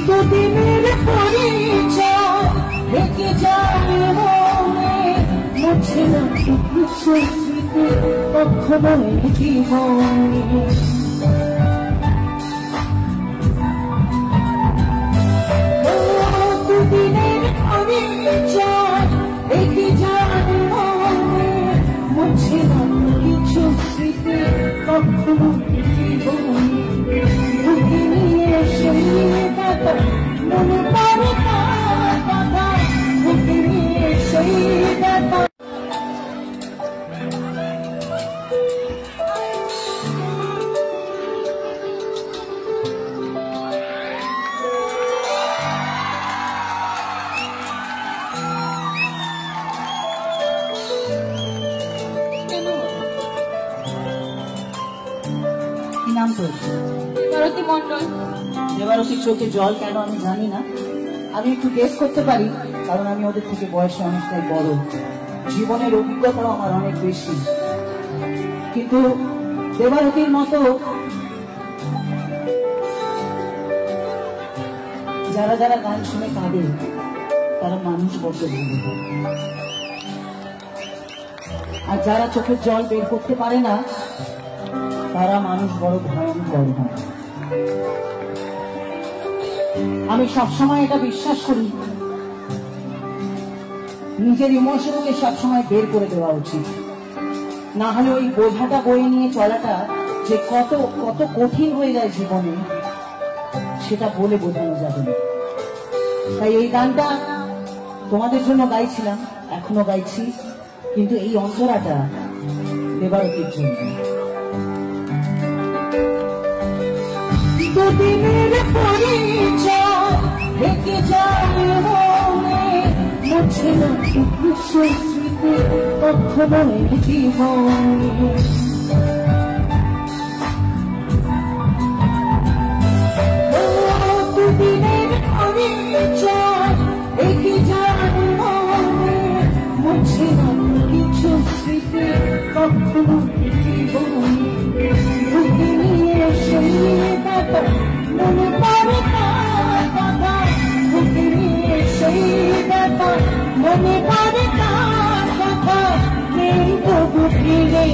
দুদিনের পরিচয় থেকে যায় মনে, মুছে না কিছু স্মৃতি কখনো জীবনে। দুদিনের পরিচয় থেকে যায় মনে, মুছে না কিছু স্মৃতি কখনো জীবনে। মনে পড়ে তার কথা, বুকে নিয়ে সেই ব্যথা। কি নাম তোর? ভারতী মন্ডল। দেবারতী চোখে জল কেন আমি জানি না, আমি একটু গেস করতে পারি, কারণ আমি ওদের থেকে বয়সে অনেকটাই বড়, জীবনের অভিজ্ঞতাও আমার অনেক বেশি। কিন্তু দেবারতীর মতো যারা যারা গান শুনে কাঁদে তারা মানুষ বলতে ভুলে, আর যারা চোখের জল বের করতে পারে না তারা মানুষ বড় ভয়ঙ্কর হয়। আমি সবসময় এটা বিশ্বাস করি, নিজের ইমোশনকে সবসময় বের করে দেওয়া উচিত, না হলে ওই বোঝাটা বয়ে নিয়ে চলাটা যে কত কত কঠিন হয়ে যায় জীবনে সেটা বলে বোঝানো যাবে না। তাই এই গানটা তোমাদের জন্য গাইছিলাম, এখনো গাইছি, কিন্তু এই অন্তরাটা দেবারতীর জন্য। দুদিনের পরিচয় থেকে যায় মনে, মুছে না কিছু স্মৃতি কখনো জীবনে। দুদিনের পরিচয় থেকে যায় মনে, মুছে না কিছু স্মৃতি কখনো জীবনে। বুকে নিয়ে সেই ব্যথা, মনে পড়ে তার কথা, বুকে নিয়ে সেই ব্যথা, মনে পড়ে তার কথা, নেই তবু ফিরে